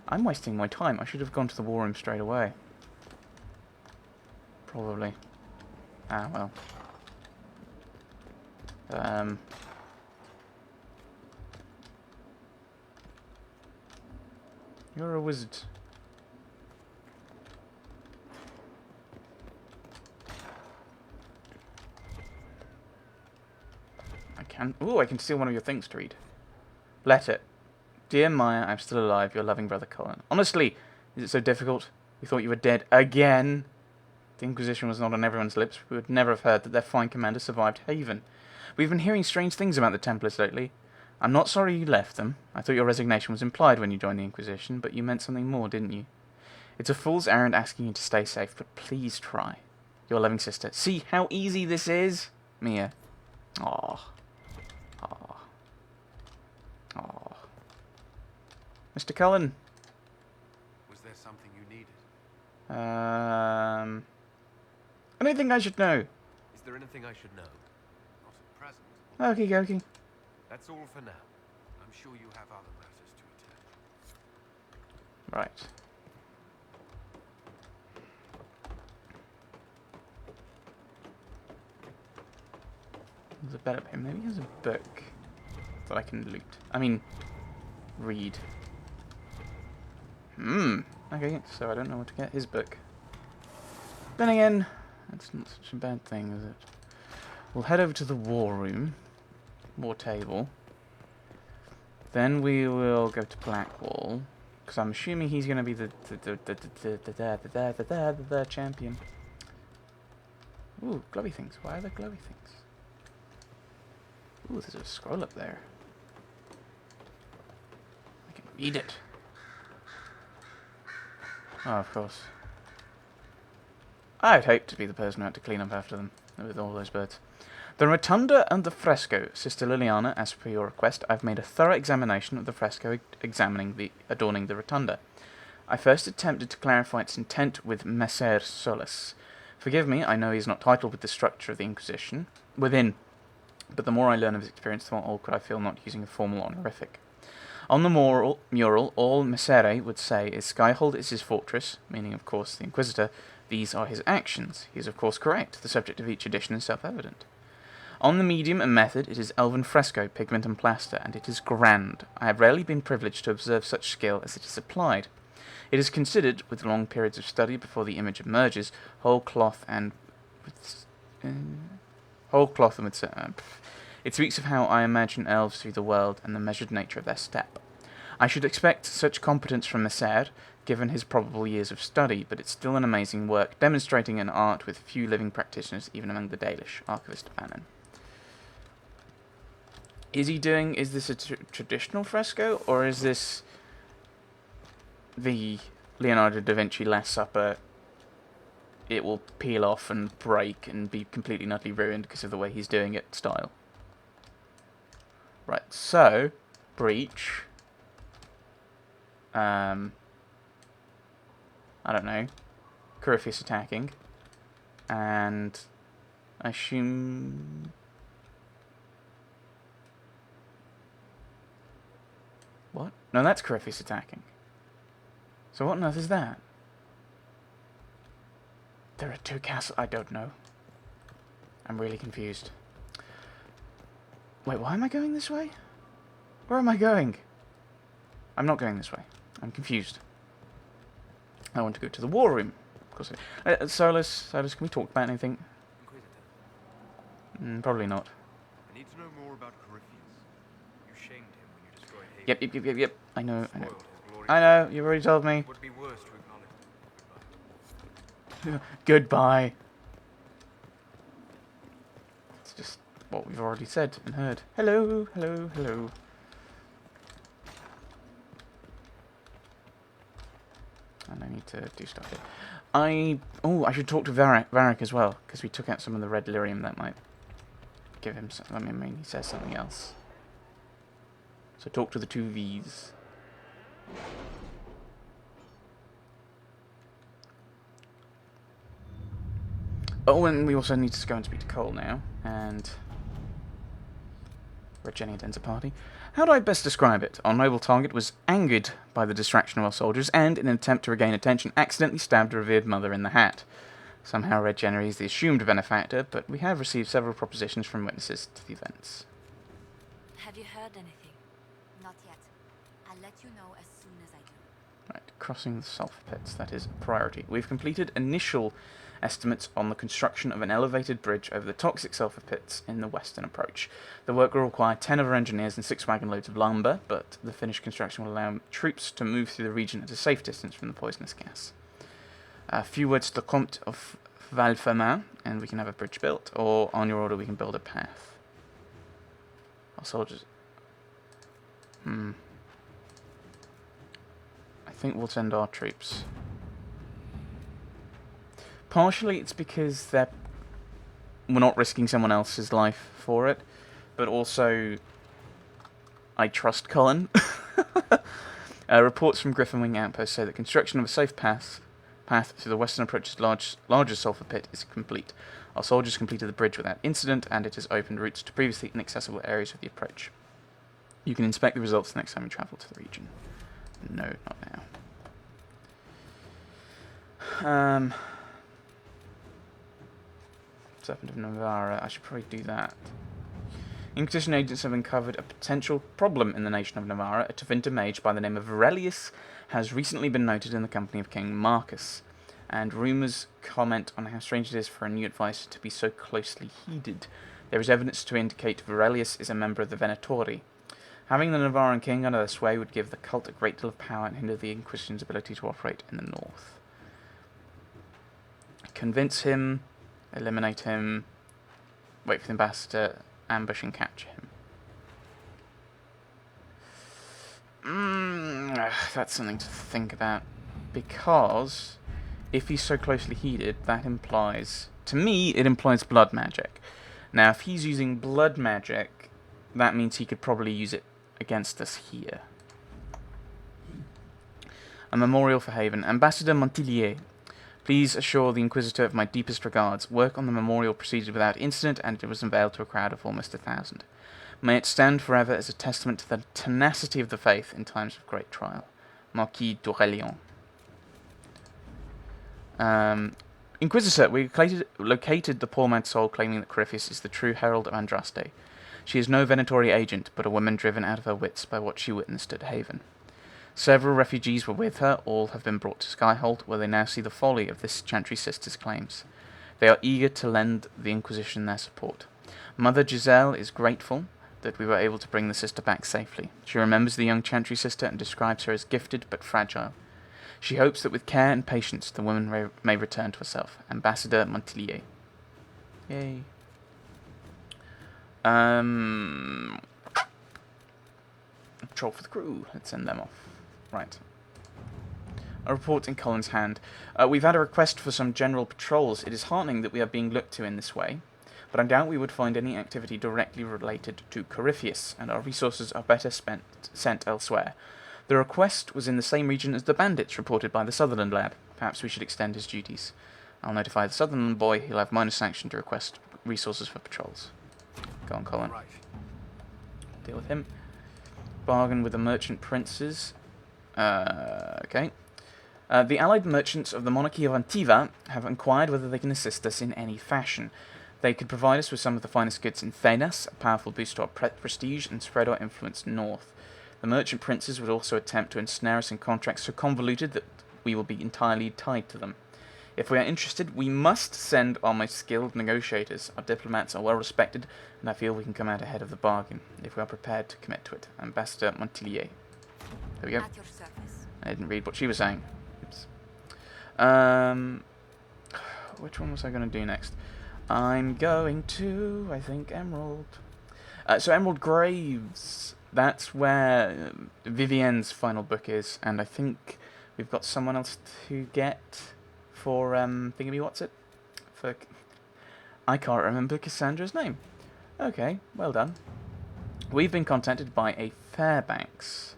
I'm wasting my time. I should have gone to the war room straight away. Probably. Ah, well. You're a wizard. I can... Ooh, I can steal one of your things to read. Let it. Dear Maya, I'm still alive. Your loving brother Colin. Honestly, is it so difficult? We thought you were dead again. The Inquisition was not on everyone's lips. We would never have heard that their fine commander survived Haven. We've been hearing strange things about the Templars lately. I'm not sorry you left them. I thought your resignation was implied when you joined the Inquisition, but you meant something more, didn't you? It's a fool's errand asking you to stay safe, but please try. Your loving sister. See how easy this is? Mia. Aww. Aww. Aww. Mr. Cullen. Was there something you needed? Anything I should know? Is there anything I should know? Not at present. Okie dokie. That's all for now. I'm sure you have other matters to attend. Right. There's a better pin. Maybe he has a book that I can loot. I mean, read. Okay, so I don't know what to get his book. Then again, that's not such a bad thing, is it? We'll head over to the war room. War table. Then we will go to Blackwall. Because I'm assuming he's going to be the champion. Ooh, glowy things. Why are there glowy things? Ooh, there's a scroll up there. I can read it. Oh, of course. I'd hate to be the person who had to clean up after them with all those birds. The rotunda and the fresco. Sister Liliana, as per your request, I've made a thorough examination of the fresco adorning the rotunda. I first attempted to clarify its intent with Messer Solus. Forgive me, I know he's not titled with the structure of the Inquisition within, but the more I learn of his experience, the more awkward I feel not using a formal honorific. On the mural, all Messere would say is Skyhold is his fortress, meaning, of course, the Inquisitor. These are his actions. He is, of course, correct. The subject of each edition is self-evident. On the medium and method, it is elven fresco, pigment and plaster, and it is grand. I have rarely been privileged to observe such skill as it is applied. It is considered, with long periods of study before the image emerges, whole cloth and with... It speaks of how I imagine elves through the world and the measured nature of their step. I should expect such competence from Messer, given his probable years of study, but it's still an amazing work, demonstrating an art with few living practitioners, even among the Dalish, Archivist Bannon. Is this a traditional fresco, or is this the Leonardo da Vinci Last Supper? It will peel off and break and be completely and utterly ruined because of the way he's doing it style. Right, so, breach. I don't know. Corypheus attacking. And I assume... What? No, that's Corypheus attacking. So what on earth is that? There are two castles. I don't know. I'm really confused. Wait, why am I going this way? Where am I going? I'm not going this way. I'm confused. I want to go to the war room. Of course. Solus, can we talk about anything? Probably not. I need to know more about Corypheus. You shamed him when you destroyed Haven. Yep. I know. You've already told me. It would be worse to acknowledge. Goodbye. It's just what we've already said and heard. Hello. And I need to do stuff here. I should talk to Varric as well, because we took out some of the red lyrium that might give him some, I mean, he says something else. So talk to the two V's. Oh, and we also need to go and speak to Cole now, and where Jenny attends a party. How do I best describe it? Our noble target was angered by the distraction of our soldiers, and, in an attempt to regain attention, accidentally stabbed a revered mother in the hat. Somehow Red Jenny is the assumed benefactor, but we have received several propositions from witnesses to the events. Have you heard anything? Not yet. I'll let you know as soon as I do. Right, crossing the sulfur pits, that is a priority. We've completed initial estimates on the construction of an elevated bridge over the toxic sulfur pits in the western approach. The work will require 10 of our engineers and 6 wagon loads of lumber, but the finished construction will allow troops to move through the region at a safe distance from the poisonous gas. A few words to the Comte of Valfermin, and we can have a bridge built, or on your order we can build a path. Our soldiers... I think we'll send our troops. Partially it's because we're not risking someone else's life for it, but also I trust Cullen. Reports from Griffin Wing Outpost say that construction of a safe path through the western approach's largest sulfur pit is complete. Our soldiers completed the bridge without incident, and it has opened routes to previously inaccessible areas of the approach. You can inspect the results the next time you travel to the region. No, not now. Serpent of Navarra, I should probably do that. Inquisition agents have uncovered a potential problem in the nation of Navarra. A Tevinter mage by the name of Aurelius has recently been noted in the company of King Marcus, and rumours comment on how strange it is for a new advisor to be so closely heeded. There is evidence to indicate Aurelius is a member of the Venatori. Having the Navarran king under their sway would give the cult a great deal of power and hinder the Inquisition's ability to operate in the north. Convince him, eliminate him, wait for the ambassador, ambush and capture him. That's something to think about, because if he's so closely heated, that implies, to me, it implies blood magic. Now, if he's using blood magic, that means he could probably use it against us here. A memorial for Haven. Ambassador Montillier, please assure the Inquisitor of my deepest regards. Work on the memorial proceeded without incident, and it was unveiled to a crowd of almost 1,000. May it stand forever as a testament to the tenacity of the faith in times of great trial. Marquis d'Aurelian. Inquisitor, we located the poor mad soul claiming that Corypheus is the true herald of Andraste. She is no Venatori agent, but a woman driven out of her wits by what she witnessed at Haven. Several refugees were with her. All have been brought to Skyhold, where they now see the folly of this Chantry sister's claims. They are eager to lend the Inquisition their support. Mother Giselle is grateful that we were able to bring the sister back safely. She remembers the young Chantry sister and describes her as gifted but fragile. She hopes that with care and patience the woman may return to herself. Ambassador Montillier. Yay. Patrol for the crew. Let's send them off. Right. A report in Cullen's hand. We've had a request for some general patrols. It is heartening that we are being looked to in this way, but I doubt we would find any activity directly related to Corypheus, and our resources are better sent elsewhere. The request was in the same region as the bandits reported by the Sutherland lad. Perhaps we should extend his duties. I'll notify the Sutherland boy. He'll have minor sanction to request resources for patrols. Go on, Colin. Right. Deal with him. Bargain with the merchant princes. Okay. The allied merchants of the monarchy of Antiva have inquired whether they can assist us in any fashion. They could provide us with some of the finest goods in Thenas, a powerful boost to our prestige, and spread our influence north. The merchant princes would also attempt to ensnare us in contracts so convoluted that we will be entirely tied to them. If we are interested, we must send our most skilled negotiators. Our diplomats are well respected, and I feel we can come out ahead of the bargain, if we are prepared to commit to it. Ambassador Montillier. There we go. At your service. I didn't read what she was saying. Oops. Which one was I going to do next? I'm going to, I think, Emerald. So Emerald Graves. That's where Vivienne's final book is, and I think we've got someone else to get for thingamywhatsit. For I can't remember Cassandra's name. Okay, well done. We've been contacted by a Fairbanks,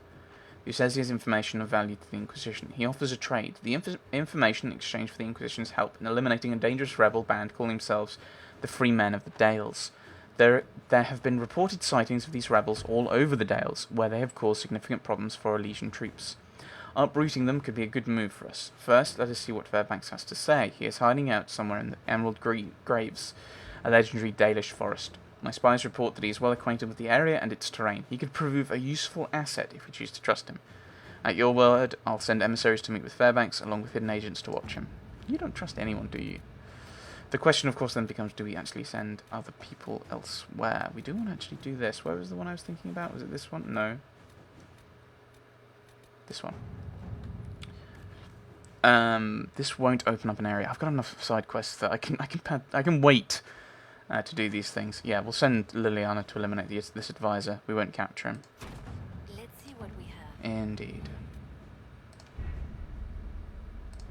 who says he has information of value to the Inquisition. He offers a trade. The information in exchange for the Inquisition's help in eliminating a dangerous rebel band calling themselves the Free Men of the Dales. There have been reported sightings of these rebels all over the Dales, where they have caused significant problems for our Legion troops. Uprooting them could be a good move for us. First, let us see what Fairbanks has to say. He is hiding out somewhere in the Emerald Graves, a legendary Dalish forest. My spies report that he is well acquainted with the area and its terrain. He could prove a useful asset if we choose to trust him. At your word, I'll send emissaries to meet with Fairbanks, along with hidden agents to watch him. You don't trust anyone, do you? The question, of course, then becomes, do we actually send other people elsewhere? We do want to actually do this. Where was the one I was thinking about? Was it this one? No. This one. This won't open up an area. I've got enough side quests that I can wait to do these things. Yeah, we'll send Liliana to eliminate this advisor. We won't capture him. Let's see what we have. Indeed.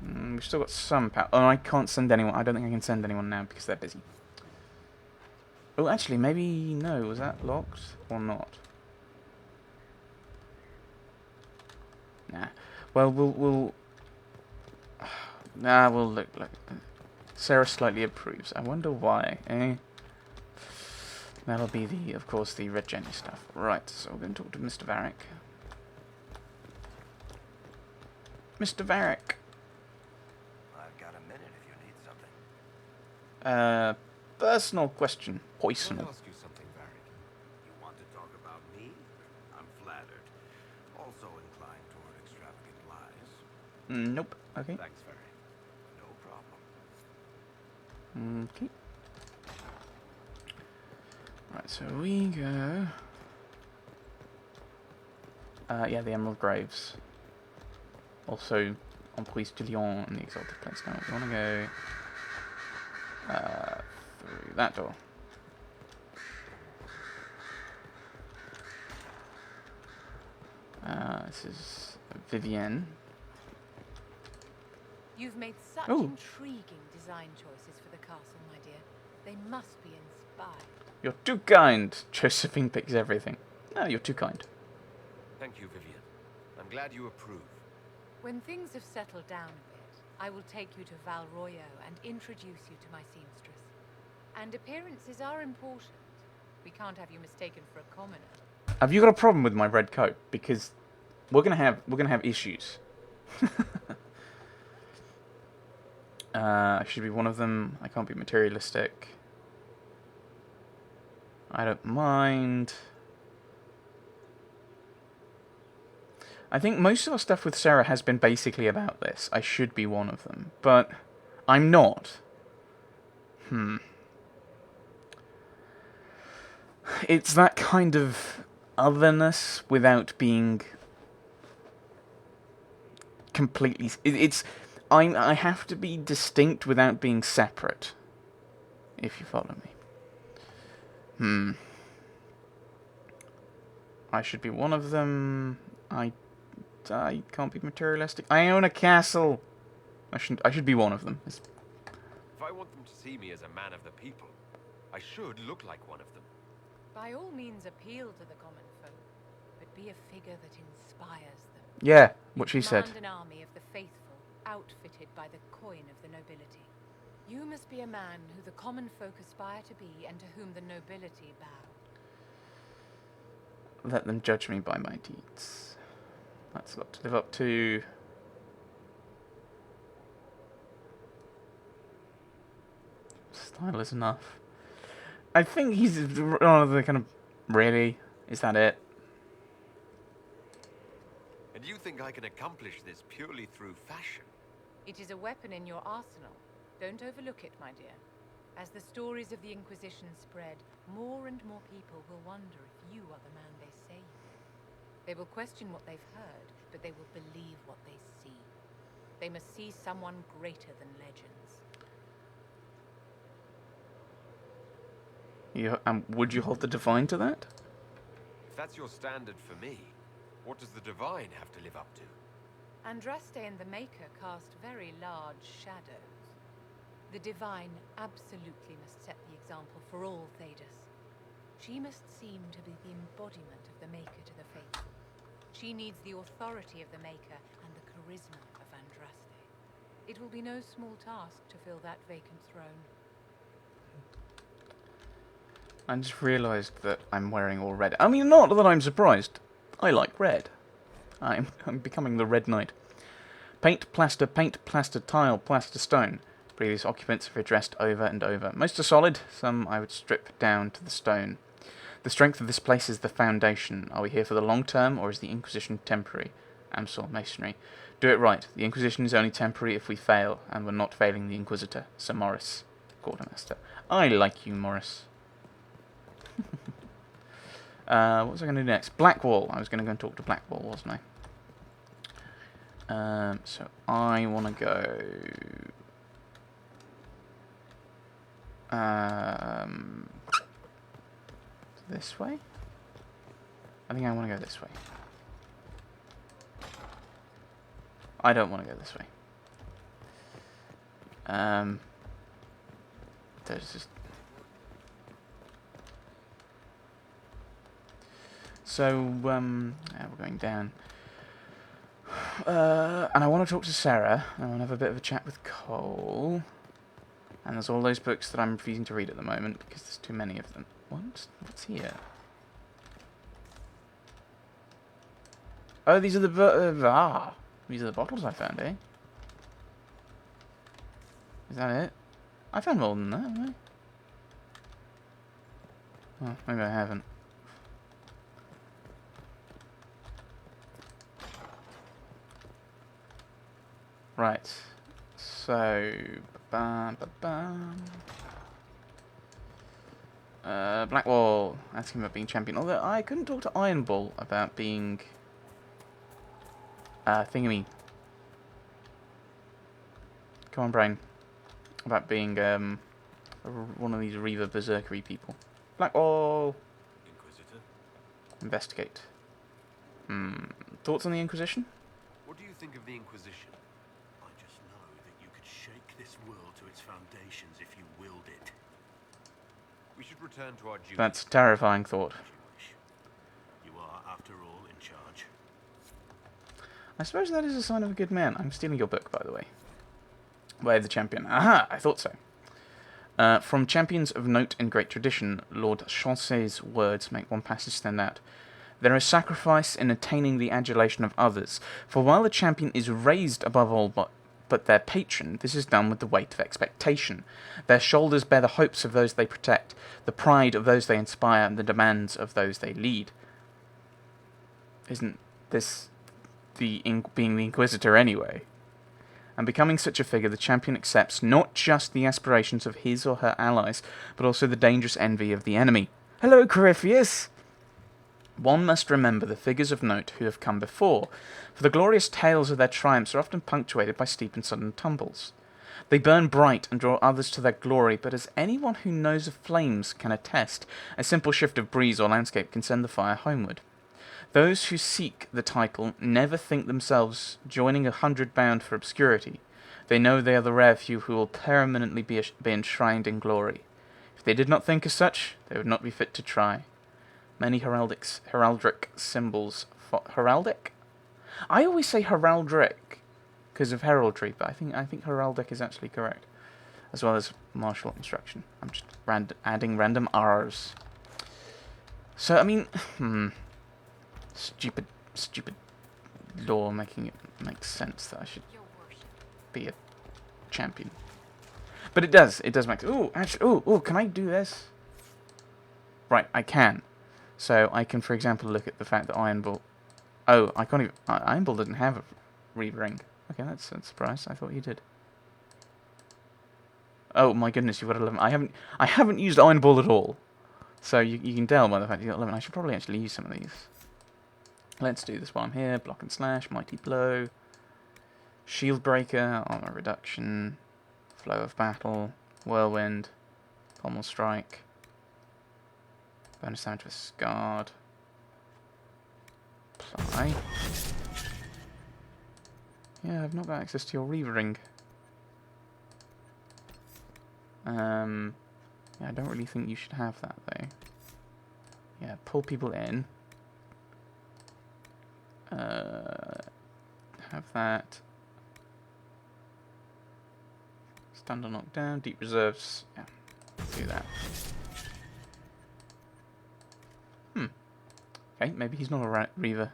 We've still got some power. Oh, I can't send anyone. I don't think I can send anyone now because they're busy. Oh, actually, maybe no. Was that locked or not? Nah. Well, we'll. Nah, we'll look. Sarah slightly approves. I wonder why. That'll be of course, the Red Jenny stuff. Right. So we're going to talk to Mr. Varric. Mr. Varric. I've got a minute if you need something. Personal question. I'll Poisonal. ask you something, Varric. You want to talk about me? I'm flattered. Also inclined toward extravagant lies. Nope. Okay. Thanks, Varric. No problem. Okay. Right, so we go. Yeah, the Emerald Graves. Also, Emprise de Lyon and the Exalted Place. Now, we want to go through that door. This is Vivienne. You've made such Ooh. intriguing design choices for the castle, my dear. They must be inspired. You're too kind. Josephine picks everything. No, you're too kind. Thank you, Vivian. I'm glad you approve. When things have settled down a bit, I will take you to Valroyo and introduce you to my seamstress. And appearances are important. We can't have you mistaken for a commoner. Have you got a problem with my red coat? Because we're gonna have issues. I should be one of them. I can't be materialistic. I don't mind. I think most of our stuff with Sarah has been basically about this. I should be one of them, but I'm not. It's that kind of otherness without being completely. I have to be distinct without being separate. If you follow me. I should be one of them. I can't be materialistic. I own a castle. I should be one of them. If I want them to see me as a man of the people, I should look like one of them. By all means appeal to the common folk, but be a figure that inspires them. Yeah, what she said. Command an army of the faithful, outfitted by the coin of the nobility. You must be a man who the common folk aspire to be and to whom the nobility bow. Let them judge me by my deeds. That's a lot to live up to. Style is enough. I think he's one of the kind of... Really? Is that it? And you think I can accomplish this purely through fashion? It is a weapon in your arsenal. Don't overlook it, my dear. As the stories of the Inquisition spread, more and more people will wonder if you are the man they say you are. They will question what they've heard, but they will believe what they see. They must see someone greater than legends. Would you hold the Divine to that? If that's your standard for me, what does the Divine have to live up to? Andraste and the Maker cast very large shadows. The Divine absolutely must set the example for all Thedas. She must seem to be the embodiment of the Maker to the faithful. She needs the authority of the Maker and the charisma of Andraste. It will be no small task to fill that vacant throne. I just realised that I'm wearing all red. I mean, not that I'm surprised. I like red. I'm I'm becoming the Red Knight. Paint, plaster, tile, plaster, stone. Previous occupants have addressed over and over. Most are solid, some I would strip down to the stone. The strength of this place is the foundation. Are we here for the long term, or is the Inquisition temporary? Amsor, masonry. Do it right. The Inquisition is only temporary if we fail, and we're not failing the Inquisitor. Sir Morris, Quartermaster. I like you, Morris. What was I going to do next? Blackwall. I was going to go and talk to Blackwall, wasn't I? So I want to go... this way? I think I want to go this way. I don't want to go this way. There's just... So, yeah, we're going down. And I want to talk to Sarah. I want to have a bit of a chat with Cole. And there's all those books that I'm refusing to read at the moment because there's too many of them. What? What's here? Oh, these are the these are the bottles I found, eh? Is that it? I found more than that, haven't I? Oh, maybe I haven't. Right. So, Blackwall, asking about being champion. Although I couldn't talk to Iron Bull about being thingy. Come on, brain. About being one of these Reaver Berserkery people. Blackwall. Inquisitor? Investigate. Thoughts on the Inquisition? What do you think of the Inquisition? I just know that you could shake this world to its foundations if you willed it. We should return to our duty. That's a terrifying thought. As you wish. You are, after all, in charge. I suppose that is a sign of a good man. I'm stealing your book, by the way. Way of the Champion. Aha! I thought so. From Champions of Note and Great Tradition, Lord Chancey's words make one passage stand out. There is sacrifice in attaining the adulation of others, for while the champion is raised above all but their patron, this is done with the weight of expectation. Their shoulders bear the hopes of those they protect, the pride of those they inspire, and the demands of those they lead. Isn't this being the Inquisitor anyway? And becoming such a figure, the champion accepts not just the aspirations of his or her allies, but also the dangerous envy of the enemy. Hello, Corypheus! One must remember the figures of note who have come before, for the glorious tales of their triumphs are often punctuated by steep and sudden tumbles. They burn bright and draw others to their glory, but as anyone who knows of flames can attest, a simple shift of breeze or landscape can send the fire homeward. Those who seek the title never think themselves joining 100 bound for obscurity. They know they are the rare few who will permanently be enshrined in glory. If they did not think as such, they would not be fit to try. Many heraldic symbols. Heraldic? I always say heraldic because of heraldry, but I think heraldic is actually correct, as well as martial instruction. I'm just adding random R's. So I mean, stupid law making it make sense that I should be a champion. But it does make. Ooh, actually, ooh, can I do this? Right, I can. So I can, for example, look at the fact that Iron Bull... Oh, I can't even... Iron Bull doesn't have a Reaver ring. Okay, that's a surprise. I thought you did. Oh my goodness, you've got 11. I haven't used Iron Bull at all. So you can tell by the fact you got 11. I should probably actually use some of these. Let's do this while I'm here. Block and slash, mighty blow, shield breaker, armor reduction, flow of battle, whirlwind, pommel strike. Bonus damage with Scarred. Apply. Yeah, I've not got access to your Reaver ring. Yeah, I don't really think you should have that though. Yeah, pull people in. Have that. Stun or knock down. Deep reserves. Yeah, do that. Okay, maybe he's not a Reaver.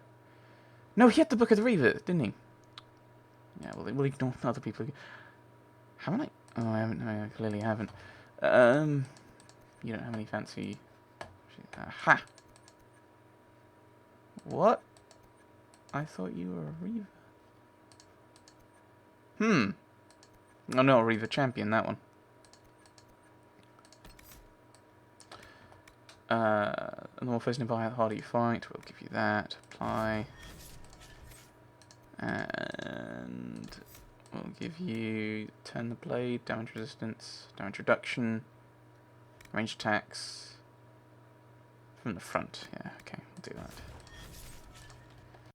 No, he had the Book of the Reaver, didn't he? Yeah, well, we'll ignore other people. Haven't I? Oh, I haven't. No, I clearly haven't. You don't have any fancy... Aha! What? I thought you were a Reaver. Oh no, a Reaver champion, that one. The more first nearby, the harder you fight. We'll give you that. Apply. And we'll give you turn the blade, damage resistance, damage reduction, range attacks from the front. Yeah, okay, we'll do that.